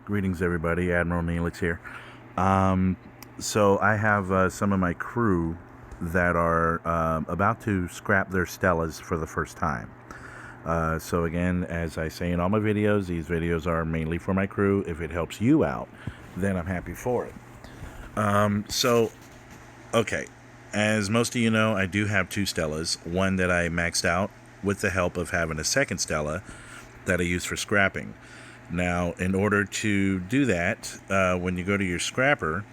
Greetings, everybody. Admiral Neelix here. Um, so I have some of my crew that are about to scrap their Stellas for the first time. So again, as I say in all my videos, these videos are mainly for my crew. If it helps you out, then I'm happy for it. Okay, as most of you know, I do have two Stellas. One that I maxed out with the help of having a second Stella that I use for scrapping. Now, in order to do that, when you go to your scrapper,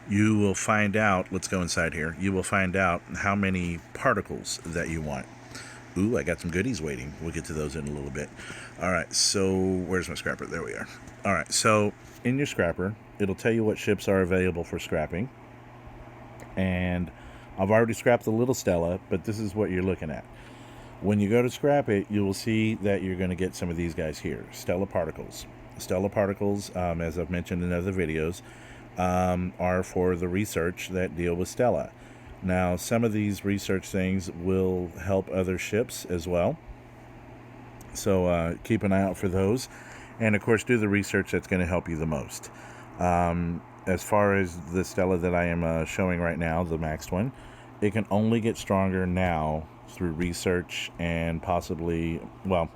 you will find out, let's go inside here, you will find out how many particles that you want. Ooh, I got some goodies waiting. We'll get to those in a little bit. All right, so where's my scrapper? There we are. All right, so in your scrapper, it'll tell you what ships are available for scrapping. And I've already scrapped the little Stella, but this is what you're looking at. When you go to scrap it, you will see that you're going to get some of these guys here, Stella particles. Stella particles, as I've mentioned in other videos, are for the research that deal with Stella. Now, some of these research things will help other ships as well. So keep an eye out for those. And of course, do the research that's going to help you the most. As far as the Stella that I am showing right now, the maxed one, it can only get stronger now through research and possibly, well,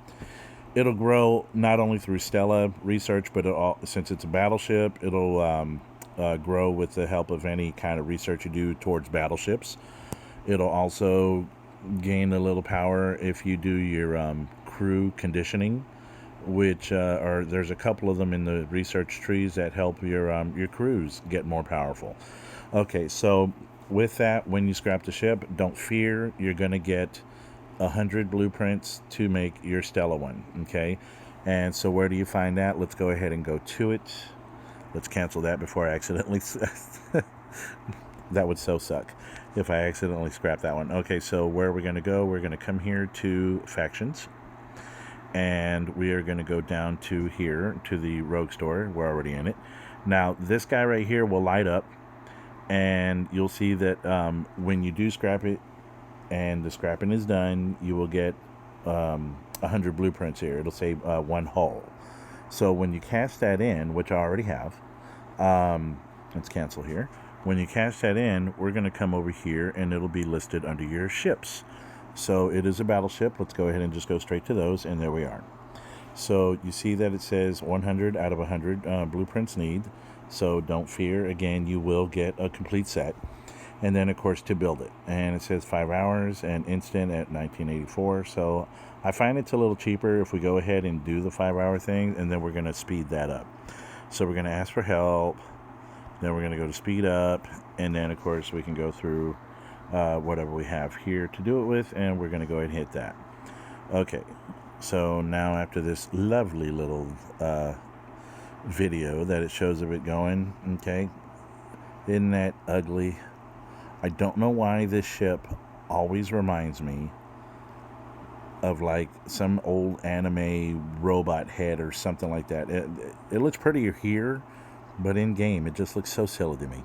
it'll grow not only through Stella research, but since it's a battleship, it'll grow with the help of any kind of research you do towards battleships. It'll also gain a little power if you do your crew conditioning, which there's a couple of them in the research trees that help your crews get more powerful. Okay, so with that, when you scrap the ship, don't fear. You're going to get 100 blueprints to make your Stella one, okay? And so where do you find that? Let's go ahead and go to it. Let's cancel that before I accidentally... that would so suck if I accidentally scrap that one. Okay, so where are we going to go? We're going to come here to Factions. And we are going to go down to here, to the Rogue Store. We're already in it. Now, this guy right here will light up. And you'll see that when you do scrap it and the scrapping is done, you will get 100 blueprints here. It'll say one hull. So when you cast that in, which I already have, let's cancel here. When you cast that in, we're going to come over here and it'll be listed under your ships. So it is a battleship. Let's go ahead and just go straight to those, and there we are. So you see that it says 100 out of 100 blueprints need. So don't fear. Again, you will get a complete set. And then, of course, to build it. And it says 5 hours and instant at 1984. So I find it's a little cheaper if we go ahead and do the 5-hour thing, and then we're going to speed that up. So we're going to ask for help. Then we're going to go to speed up. And then, of course, we can go through whatever we have here to do it with. And we're going to go ahead and hit that. Okay. So now after this lovely little video that it shows of it going, okay, isn't that ugly? I don't know why this ship always reminds me of like some old anime robot head or something like that. It looks prettier here, but in game it just looks so silly to me.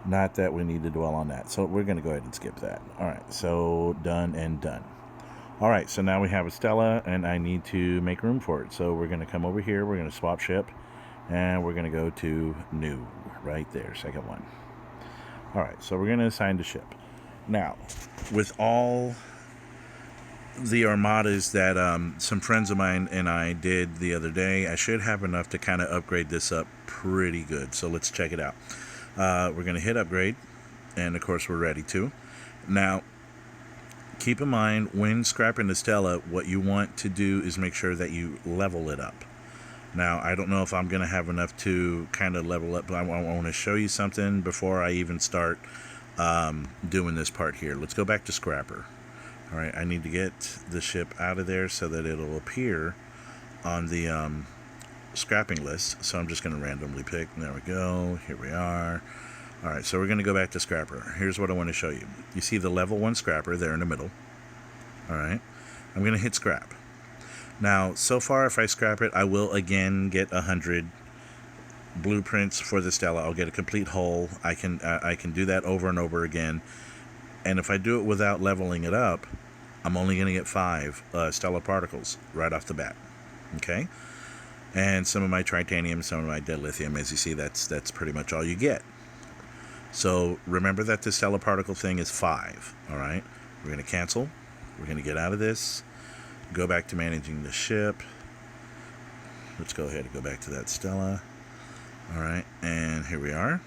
Not that we need to dwell on that, so we're going to go ahead and skip that. Alright, so done and done. Alright, so now we have a Stella, and I need to make room for it. So we're going to come over here, we're going to swap ship, and we're going to go to new, right there, second one. Alright, so we're going to assign the ship. Now, with all the armadas that some friends of mine and I did the other day, I should have enough to kind of upgrade this up pretty good. So let's check it out. We're going to hit upgrade, and of course we're ready to. Now, keep in mind, when scrapping the Stella, what you want to do is make sure that you level it up. Now, I don't know if I'm going to have enough to kind of level up, but I want to show you something before I even start doing this part here. Let's go back to Scrapper. All right, I need to get the ship out of there so that it'll appear on the scrapping list. So I'm just going to randomly pick. There we go. Here we are. All right, so we're going to go back to Scrapper. Here's what I want to show you. You see the level 1 Scrapper there in the middle. All right, I'm going to hit Scrap. Now, so far, if I scrap it, I will again get 100 blueprints for the Stella. I'll get a complete hull. I can do that over and over again. And if I do it without leveling it up, I'm only going to get 5 Stella particles right off the bat. Okay? and some of my titanium, some of my dilithium. As you see, that's pretty much all you get. So remember that the stellar particle thing is 5. All right, we're going to cancel. We're going to get out of this. Go back to managing the ship. Let's go ahead and go back to that Stella. All right, and here we are.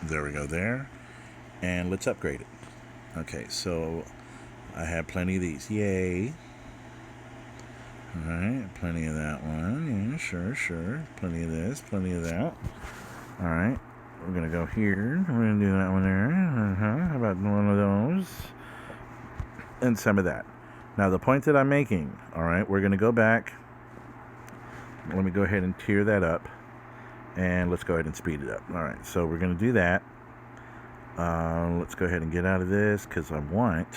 There we go there. And let's upgrade it. Okay, so I have plenty of these. Yay. All right, plenty of that one. Yeah, sure. Plenty of this, plenty of that. All right, we're going to go here. We're going to do that one there. How about one of those? And some of that. Now, the point that I'm making, all right, we're going to go back. Let me go ahead and tear that up. And let's go ahead and speed it up. All right, so we're going to do that. Let's go ahead and get out of this because I want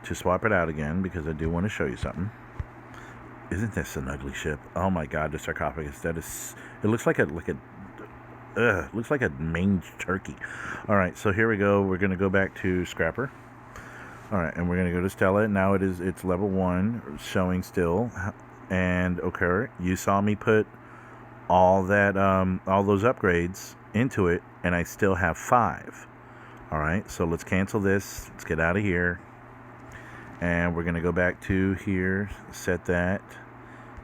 to swap it out again because I do want to show you something. Isn't this an ugly ship? Oh my God, the sarcophagus. That is. It looks like looks like a mange turkey. All right, so here we go. We're going to go back to Scrapper. All right, and we're going to go to Stella. Now it's level 1 showing still. And okay, you saw me put all those upgrades into it, and I still have 5. All right, so let's cancel this. Let's get out of here. And we're going to go back to here, set that,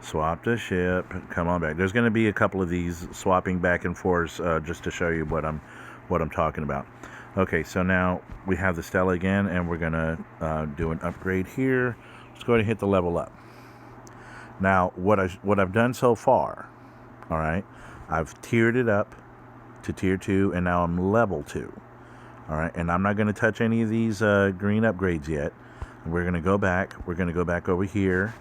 swap the ship, come on back. There's going to be a couple of these swapping back and forth just to show you what I'm talking about. Okay, so now we have the Stella again, and we're going to do an upgrade here. Let's go ahead and hit the level up. Now, what I've done so far, all right, I've tiered it up to tier 2, and now I'm level 2. All right, and I'm not going to touch any of these green upgrades yet. We're going to go back. We're going to go back over here.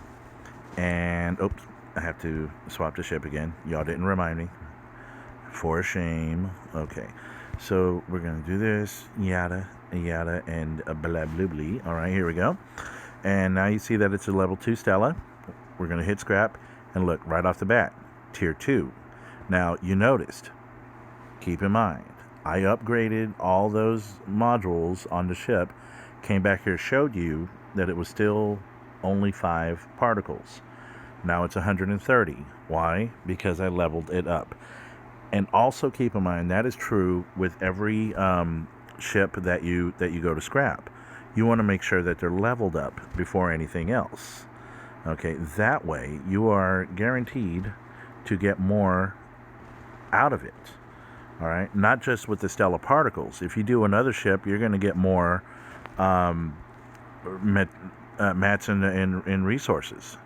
And, oops, I have to swap the ship again. Y'all didn't remind me. For shame. Okay, so we're going to do this. Yada, yada, and blah, blah, blah. All right, here we go. And now you see that it's a level 2 Stella. We're going to hit scrap. And look, right off the bat, tier 2. Now, you noticed, keep in mind, I upgraded all those modules on the ship, came back here, showed you that it was still only 5 particles. Now it's 130. Why? Because I leveled it up. And also keep in mind, that is true with every ship that you go to scrap. You want to make sure that they're leveled up before anything else. Okay, that way you are guaranteed to get more out of it. All right, not just with the stellar particles. If you do another ship, you're going to get more mats and resources.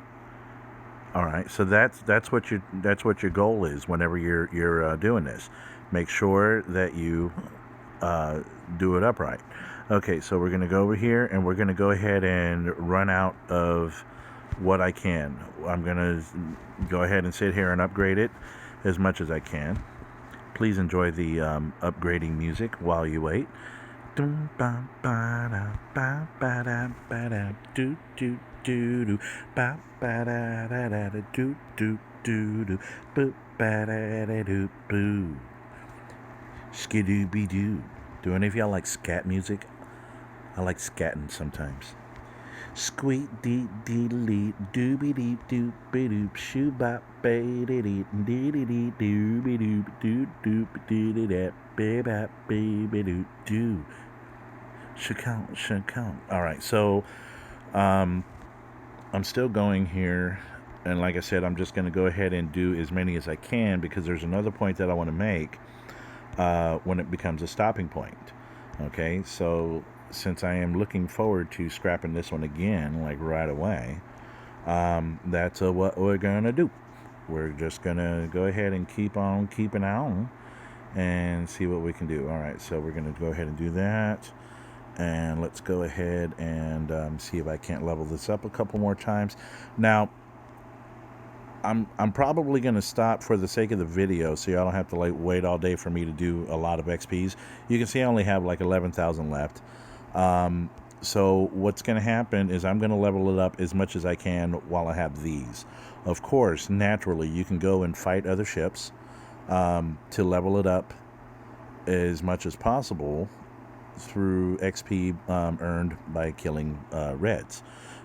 All right, so that's what your goal is whenever you're doing this. Make sure that you do it upright. Okay, so we're going to go over here and we're going to go ahead and run out of what I can. I'm going to go ahead and sit here and upgrade it as much as I can. Please enjoy the upgrading music while you wait. Skidooby-doo. Do any of y'all like scat music? I like scatting sometimes. Squeak dee dee lee dooby dee doo be doop shoo bop bay dee dee dee dee dee dooby doop doo doop dee dee da be bop baby doo doo. Should count. All right, so I'm still going here, and like I said, I'm just going to go ahead and do as many as I can because there's another point that I want to make when it becomes a stopping point. Okay, so since I am looking forward to scrapping this one again, like right away, that's what we're going to do. We're just going to go ahead and keep on keeping on and see what we can do. All right, so we're going to go ahead and do that. And let's go ahead and see if I can't level this up a couple more times. Now, I'm probably going to stop for the sake of the video, so y'all don't have to like wait all day for me to do a lot of XPs. You can see I only have like 11,000 left. So what's going to happen is I'm going to level it up as much as I can while I have these. Of course, naturally, you can go and fight other ships to level it up as much as possible through XP earned by killing reds.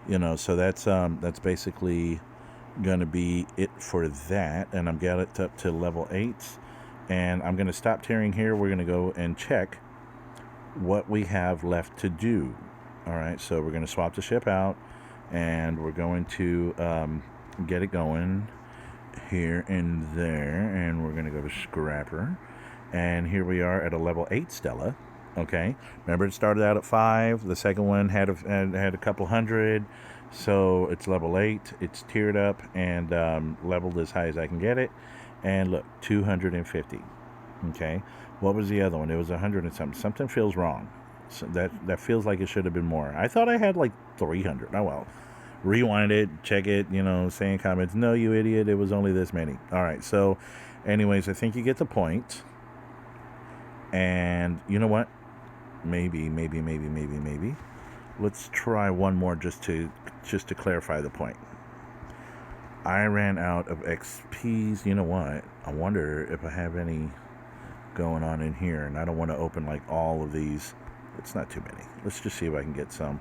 You know, so that's basically going to be it for that. And I'm got it up to level 8. And I'm going to stop tearing here. We're going to go and check what we have left to do. All right, so we're going to swap the ship out, and we're going to get it going here and there, and we're going to go to Scrapper, and here we are at a level 8 Stella. Okay, remember it started out at 5. The second one had a couple hundred, so it's level 8. It's tiered up and leveled as high as I can get it, and look, 250. Okay, what was the other one? It was 100 and something. Something feels wrong. So that feels like it should have been more. I thought I had like 300. Oh well. Rewind it, check it, say in comments, no, you idiot, it was only this many. All right, so anyways, I think you get the point. And you know what? Maybe. Let's try one more just to clarify the point. I ran out of XPs. You know what? I wonder if I have any going on in here, and I don't want to open like all of these. It's not too many. Let's just see if I can get some.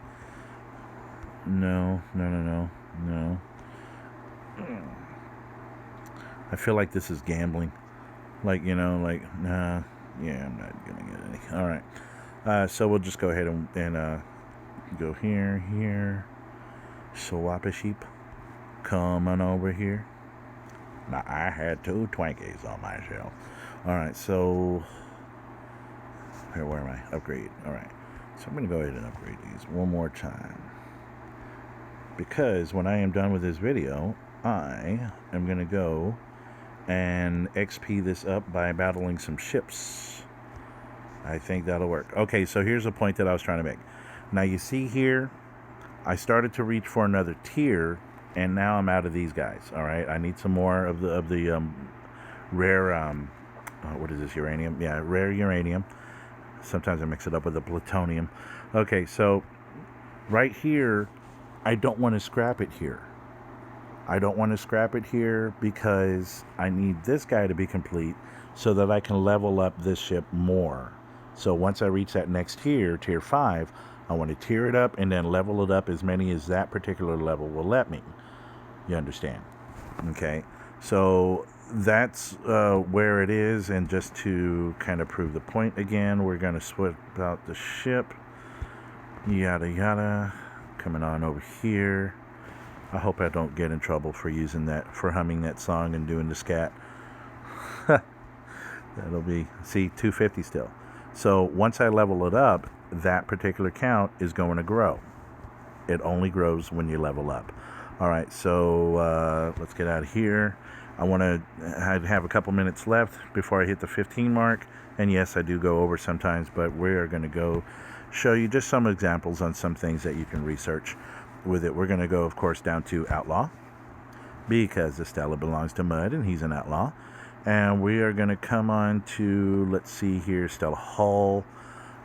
No. I feel like this is gambling. Nah, yeah, I'm not gonna get any. All right. So we'll just go ahead and go here. Swap a sheep. Come on over here. Now, I had 2 Twinkies on my shelf. All right, so where am I? Upgrade. All right, so I'm going to go ahead and upgrade these one more time, because when I am done with this video, I am going to go and XP this up by battling some ships. I think that'll work. Okay, so here's a point that I was trying to make. Now you see here, I started to reach for another tier, and now I'm out of these guys. All right, I need some more of the rare what is this, uranium? Yeah, rare uranium. Sometimes I mix it up with the plutonium. Okay, so right here, I don't want to scrap it here. Because I need this guy to be complete so that I can level up this ship more. So once I reach that next tier, tier 5, I want to tier it up and then level it up as many as that particular level will let me. You understand? Okay, so that's where it is. And just to kind of prove the point again, we're going to swap out the ship. Yada yada. Coming on over here. I hope I don't get in trouble for humming that song and doing the scat. That'll be, see, 250 still. So once I level it up, that particular count is going to grow. It only grows when you level up. All right, so let's get out of here. I have a couple minutes left before I hit the 15 mark. And yes, I do go over sometimes, but we're going to go show you just some examples on some things that you can research with it. We're going to go, of course, down to Outlaw, because the Stella belongs to Mud, and he's an outlaw. And we are going to come on to, let's see here, Stella Hull.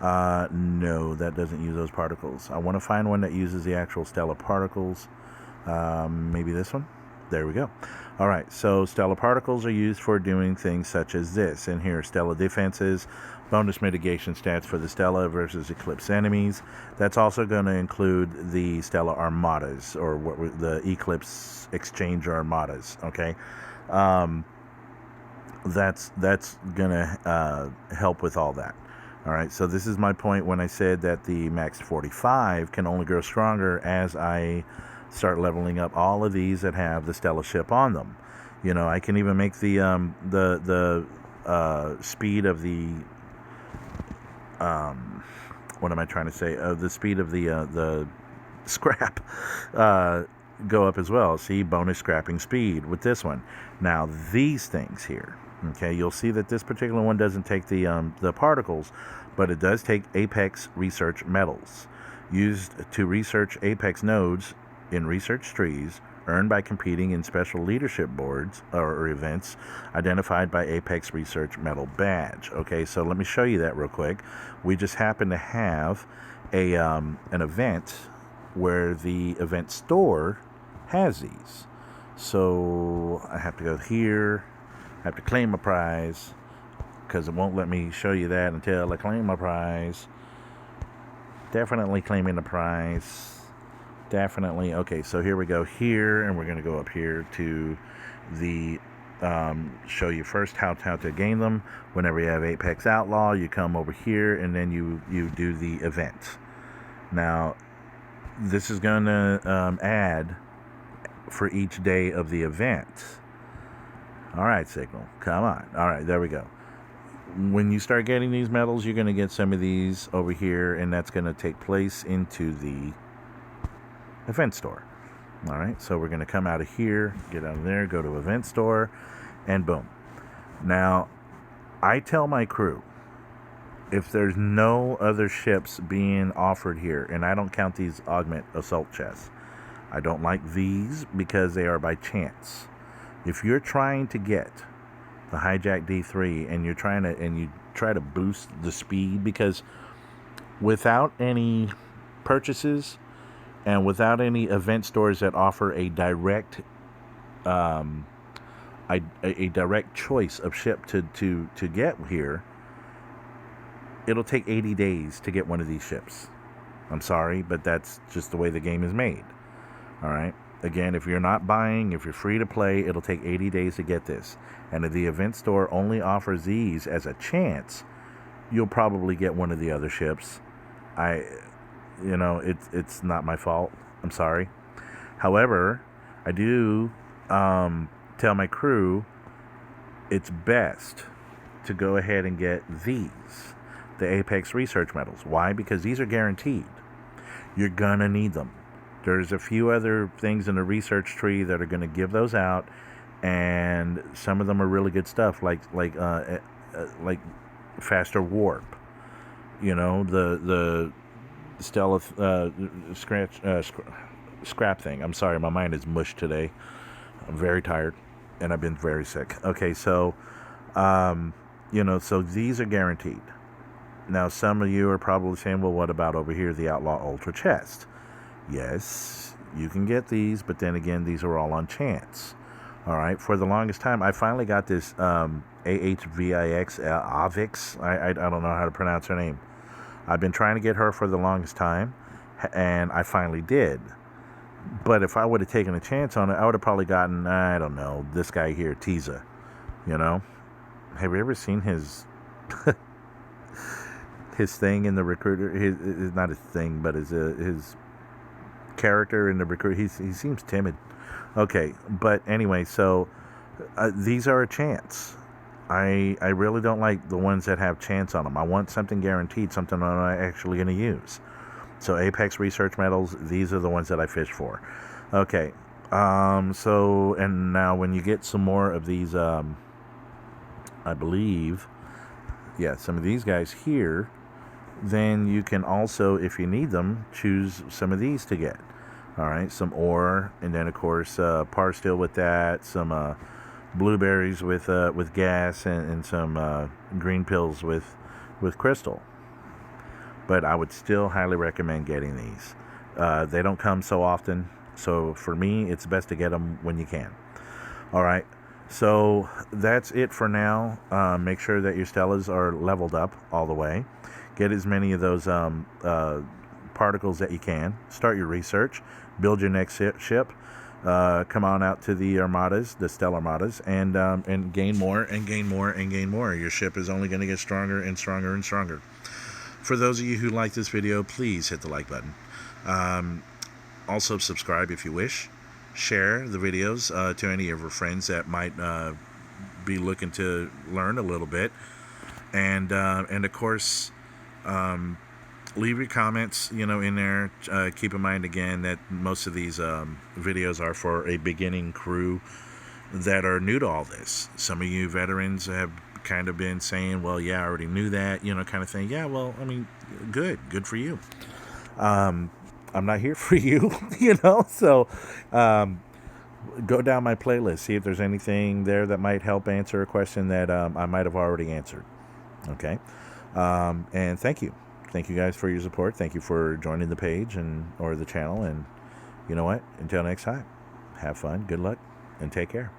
No, that doesn't use those particles. I want to find one that uses the actual Stella particles. Maybe this one. There we go. All right, so Stella particles are used for doing things such as this. And here, Stella defenses, bonus mitigation stats for the Stella versus Eclipse enemies. That's also going to include the Stella armadas, or the Eclipse exchange armadas. Okay, that's going to help with all that. All right, so this is my point when I said that the max 45 can only grow stronger as I start leveling up all of these that have the Stella ship on them. I can even make the speed of the what am I trying to say? The speed of the scrap go up as well. See, bonus scrapping speed with this one. Now these things here, okay, you'll see that this particular one doesn't take the particles, but it does take Apex research metals used to research Apex nodes in research trees, earned by competing in special leadership boards or events identified by Apex Research Medal Badge. Okay, so let me show you that real quick. We just happen to have an event where the event store has these. So I have to go here, I have to claim a prize, because it won't let me show you that until I claim my prize. Definitely claiming the prize. Definitely. Okay, so here we go here, and we're going to go up here to the show you first how to gain them. Whenever you have Apex Outlaw, you come over here, and then you do the event. Now, this is going to add for each day of the event. All right, Signal, come on. All right, there we go. When you start getting these medals, you're going to get some of these over here, and that's going to take place into the event store. All right, so we're going to come out of here, get out of there, go to event store, and boom. Now, I tell my crew, if there's no other ships being offered here, and I don't count these augment assault chests, I don't like these because they are by chance. If you're trying to get the hijack D3 and you try to boost the speed, because without any purchases and without any event stores that offer a direct a direct choice of ship to get here, it'll take 80 days to get one of these ships. I'm sorry, but that's just the way the game is made. All right. Again, if you're not buying, if you're free to play, it'll take 80 days to get this. And if the event store only offers these as a chance, you'll probably get one of the other ships. It's not my fault. I'm sorry. However, I do tell my crew it's best to go ahead and get these, the Apex Research Medals. Why? Because these are guaranteed. You're gonna need them. There's a few other things in the research tree that are going to give those out, and some of them are really good stuff, like faster warp. You know, the Stella scrap thing. I'm sorry, my mind is mush today. I'm very tired, and I've been very sick. Okay, so so these are guaranteed. Now, some of you are probably saying, well, what about over here, the Outlaw Ultra Chest? Yes, you can get these, but then again, these are all on chance. All right, for the longest time, I finally got this AHVIX, Avix. I don't know how to pronounce her name. I've been trying to get her for the longest time, and I finally did. But if I would have taken a chance on it, I would have probably gotten, I don't know, this guy here, Tiza. You know? Have you ever seen his his thing in the recruiter? His not his thing, but his character in the recruit. He seems timid. Okay, but anyway, so these are a chance. I really don't like the ones that have chance on them. I want something guaranteed, something I'm actually going to use. So Apex Research Medals, these are the ones that I fish for. Okay, so, and now when you get some more of these, I believe, yeah, some of these guys here, then you can also, if you need them, choose some of these to get. All right, some ore, and then of course par steel with that, some blueberries with gas, and some green pills with crystal. But I would still highly recommend getting these. They don't come so often, so for me, it's best to get them when you can. All right, so that's it for now. Make sure that your Stellas are leveled up all the way. Get as many of those particles that you can. Start your research. Build your next ship. Come on out to the armadas, the Stellar armadas, and gain more and gain more and gain more. Your ship is only going to get stronger and stronger and stronger. For those of you who like this video, please hit the like button. Also subscribe if you wish. Share the videos to any of your friends that might be looking to learn a little bit. And of course, leave your comments, in there. Keep in mind again that most of these videos are for a beginning crew that are new to all this. Some of you veterans have kind of been saying, well, yeah, I already knew that, kind of thing. Yeah, well, I mean, good for you. I'm not here for you, so go down my playlist, see if there's anything there that might help answer a question that I might have already answered. Okay, and thank you guys for your support. Thank you for joining the page or the channel, and you know what, until next time, have fun, good luck, and take care.